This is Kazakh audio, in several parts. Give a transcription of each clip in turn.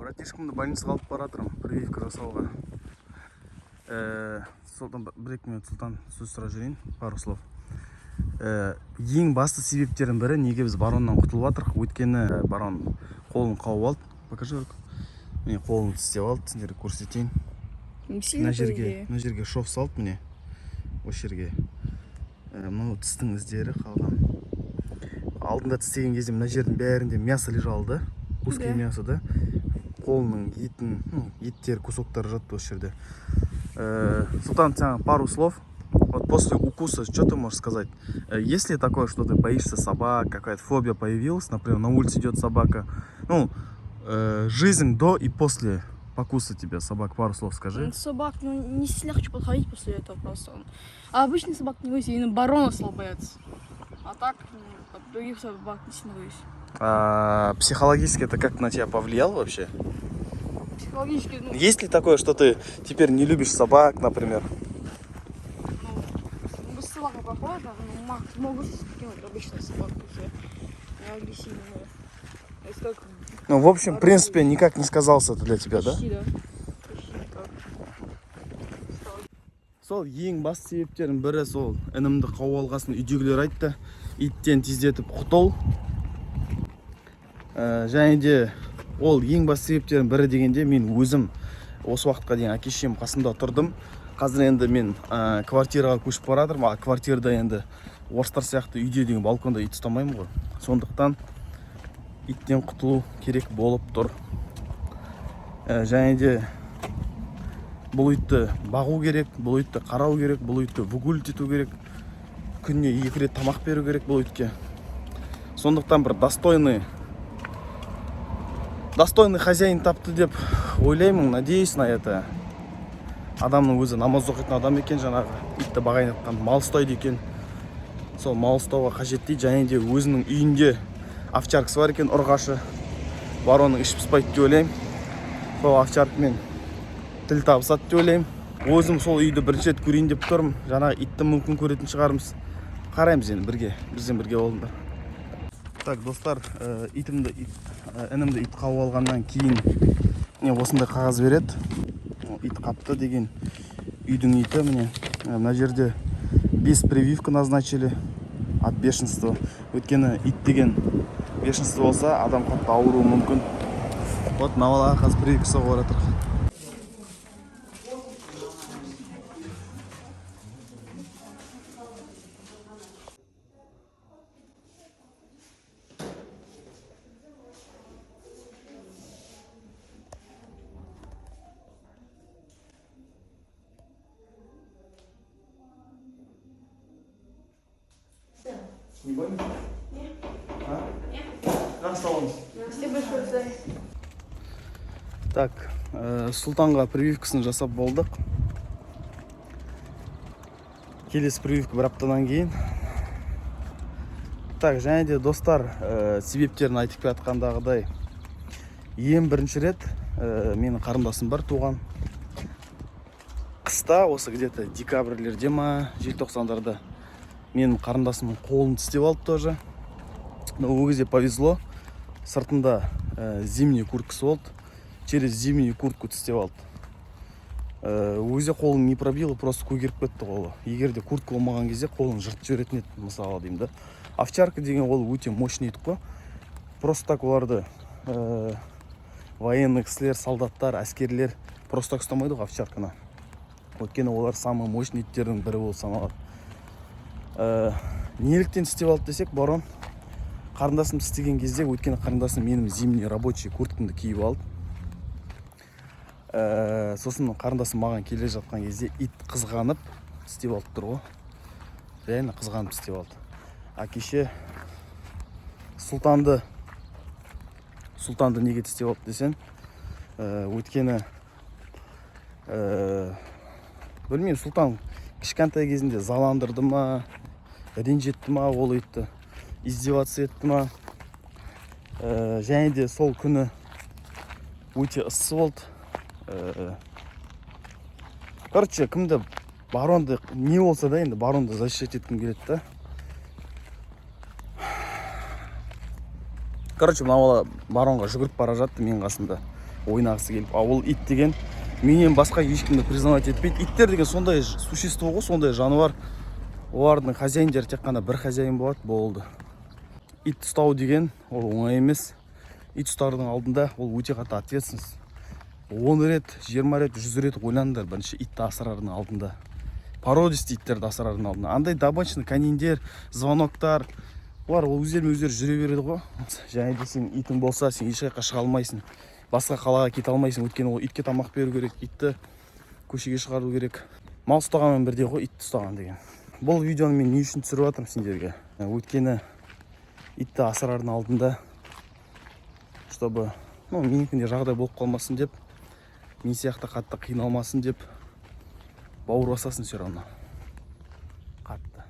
братишкамды больницаға алып баратырмын прививка жасауға. Сұлтан, бір-екі минут Сұлтан сөз сұрап жүрейін, пару слов. Ең басты себептердің бірі неге біз бароннан құтылып жатырмық. Өйткені барон қолын қауып алды. Покажи. Міне қолын тістеп алды, сендерге көрсетейін. Мына жерге шов салды, міне. Осы жерге. Мынау тістің іздері қалған. Алдында тістеген кезде мына жердің бәрінде мясо лежалды. Куски мясо, да? Қолының еттер, кусоктары жатты осы жерде. Султан, пару слов. Вот после укуса, что ты можешь сказать? Есть ли такое, что ты боишься собак, какая-то фобия появилась, например, на улице идет собака? Ну, жизнь до и после покуса тебя собак, пару слов скажи. Собак, не сильно хочу подходить после этого просто. А обычный собак не боюсь, именно барона стал бояться. А так, других собак не сильно боюсь. А психологически это как на тебя повлияло вообще? Психологически, Есть ли такое, что ты теперь не любишь собак, например? Без собак похоже, но могу скинуть обычные собаки, не агрессивные. Ну, в общем, в принципе, никак не сказался это для тебя, да? Почти, да. Сол ең басты себептердің бірі сол інімді қауып алғасын үйдегілер айтты. Иттен тездетіп құтыл. Және де ол ең басты себептердің бірі дегенде мен өзім осы уақытқа дейін әке-шешем қасымда тұрдым. Қазір енді мен квартираға көшіп баратырмын. А квартирада енді орыстар сияқты үйде деген балконда ит ұстамаймын ғой. Сондықтан иттен құтылу керек болып тұр. Және де бұл итті бағу керек, бұл итті қарау керек, бұл итті выгулить ету керек. Күніне 2 рет тамақ беру керек бұл итке. Сондықтан бір достойный хозяин тапты деп ойлаймын, надеюсь на это. Адамның өзі намаз оқитын адам екен, жаңағы итті бағайын атқан мал ұстайды екен. Сол мал ұстауға қажет дейді. Және де өзінің үйінде овчаркасы бар екен, ұрғашы. Баронның іш піспайды деп ойлаймын. Сол овчаркамен тіл табысады деп ойлаймын. Өзім сол үйді бірінші рет көрейін деп тұрмын. Жаңағы итті мүмкін көретін шығармыз. Қараймыз енді бізден бірге болыңдар. Так, достар, інімді ит қауып алғаннан кейін осындай қағаз береді. Ит қапты деген үйдің иті, міне. Мына жерде 5 прививка назначили от бешенства. Өйткені ит деген бешенство болса, адам қатты ауыруы мүмкін. Вот мына қазір прививка соғып жатыр. Не больно? Нет. А? Нет. Как стало? Спасибо большое. Так, Сұлтанға прививкасын жасап болдық. Келесі прививка бір аптадан кейін. Так, және де достар, себептерін айтып жатқандағыдай, ең бірінші рет менің қарындасым бар туған. Қыста, осы где-то декабрлерде ма, желтоқсандарда менің қарындасымның қолын тістеп алды тоже. Но ол кезде повезло. Сыртында зимний курткасы болды. Через зимнюю куртку тістеп алды. Өзі қолын не пробило, просто көгеріп кетті қолы. Егер де куртка болмаған кезде қолын жыртып жіберетін еді, мысалы деймін да. Овчарка деген ол өте мощный ит қой. Просто так оларды военный кісілер, солдаттар, әскерлер просто так ұстамайды ғой овчарканы. Өйткені олар самый мощный иттердің бірі болып саналады. Неліктен тістеп алды десек, барон қарындасым тістеген кезде, өйткені қарындасым менің зимний рабочий курткамды киіп алды. Сосын қарындасым маған келе жатқан кезде ит қызғанып тістеп алды тұр ғой. Реально қызғанып тістеп алды. А кеше Сұлтанды неге тістеп алды десен, өйткені білмеймін, Сұлтан кішкентай кезінде заландырды ма, ренжетті ма, ол итті издеваться етті ма. Және де сол күні өте ыссы болды. Короче, кімді баронды не болса да енді баронды защищать еткім келеді да. Короче, мына бала баронға жүгіріп бара жатты мен қасында. ойнағысы келіп. А ол ит деген менен басқа ешкімді признавать етпейді. Иттер деген сондай существо ғой, сондай жануар. Олардың хозяиндері тек қана бір хозяин болады, болды. Ит ұстау деген ол оңай емес. Ит ұстардың алдында ол өте қатты ответственность. 10 рет, 20 рет, 100 рет ойланыңдар бірінші итті асырардың алдында. Породисті иттерді асырардың алдында. Андай добычный каниндер, звоноктар, олар өздері жүре береді ғой. Және де сен итің болса, сен ешқайда шыға алмайсың. Басқа қалаға кете алмайсың, өйткені ол итке тамақ беру керек, итті көшеге шығару керек. Мал ұстағанмен бірдей ғой, итті ұстаған деген. Бұл видеоны мен не үшін түсіріп жатырмын сендерге? Өйткені итті асырардың алдында, чтобы менікінде жағдай болып қалмасын деп, мен сияқты қатты қиналмасын деп, бауыр басасын все равно. Қатты.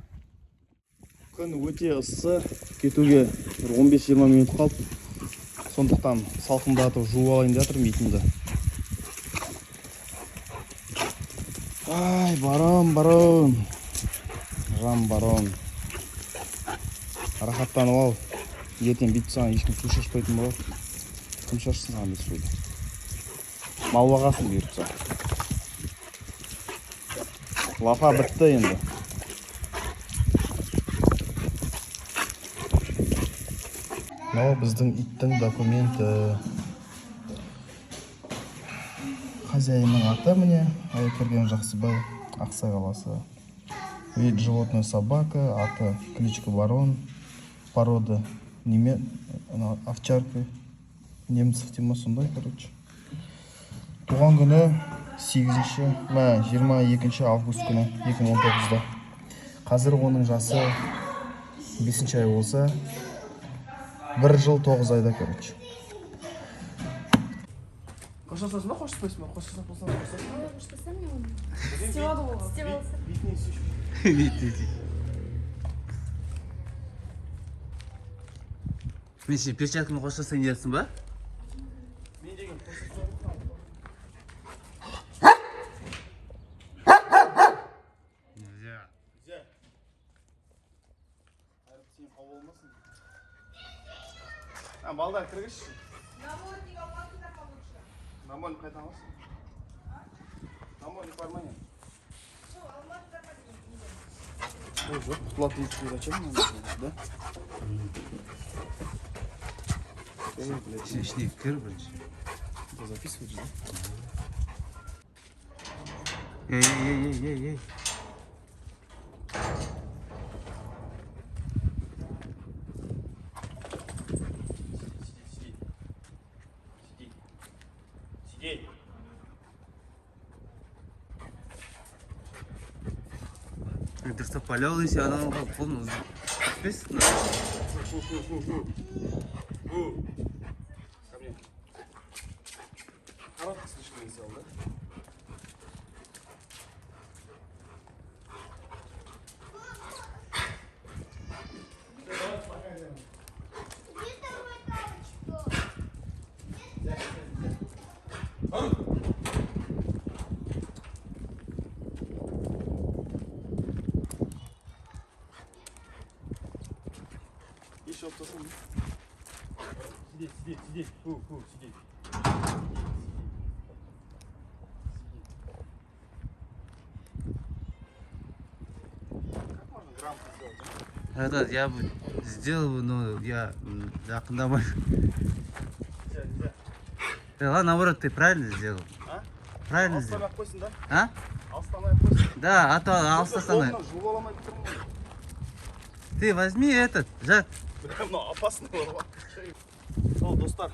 Күн өте ыссы, кетуге 15-20 минут қалып, сондықтан салқындатып жуып алайын деп жатырмын итімді. Ай, барон. Жан барон. Рахаттанып ал. Ертең бүйтіп саған ешкім су шашпайтын болады. Кім шашсын саған біз суды? Мал бағасын беріп саған. Лапа бітті енді. Мынау біздің иттің документі. Хозяинның аты міне, Айкерген Жақсыбай, Ақсай қаласы. Вид животное собака, аты кличка барон, порода овчарка, немцев тема сондай, короче. Туған күні 22 август күні 2019-да. Қазір оның жасы 5 ай болса, 1 жыл 9 айда, короче. Қоштасасың ба, қоштаспайсың ба? Қоштасақ болсаң, қоштасың ба? Қоштасам мен оны. Істевады болған. Бетіне сүйші. Мен сен перчаткамен қоштасаң нерсің ба? Мен деген қоштасам ба? Нельзя. Әріп сен қау болмасын. Балдар кіргізші. Намольник қайта аласың? Намольник бар ма не? Ой, жоқ, құтылады дейсіз, зачем? Да? Сен ішіне кір бірінші. Ты записываешь, да? Ей. Сиди. Дұрыстап палеуды сен адамға қолын ұзбессің. Ко мне. Коротко слишком не сделал, да? Еще обсосал. Сиди. Фу, сиди. Как можно грамотно сделать? Этот, я бы сделал, но я жақындамай. Нельзя. Ладно, наоборот, ты правильно сделал. А? Правильно сделал. Алыстамай-ақ қойсын, да? А? Алыстамай-ақ қойсын. Да, а то алыстасаң. Қолымнан жуып аламай тұрмын. Ты возьми этот, Жак. Бля, мынау опасный бар. Сол, достар.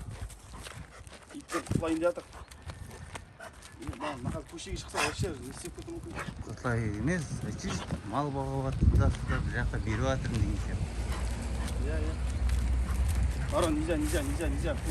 Иттен құтылайын деп жатыр. Маған көшеге шықса, вообще не істеп кетуі мүмкін. Құтлай емес, чист мал бағып жатыр, бұл жаққа беріп жатырмын деген сияқты. Иә. Барон, нельзя. Фу.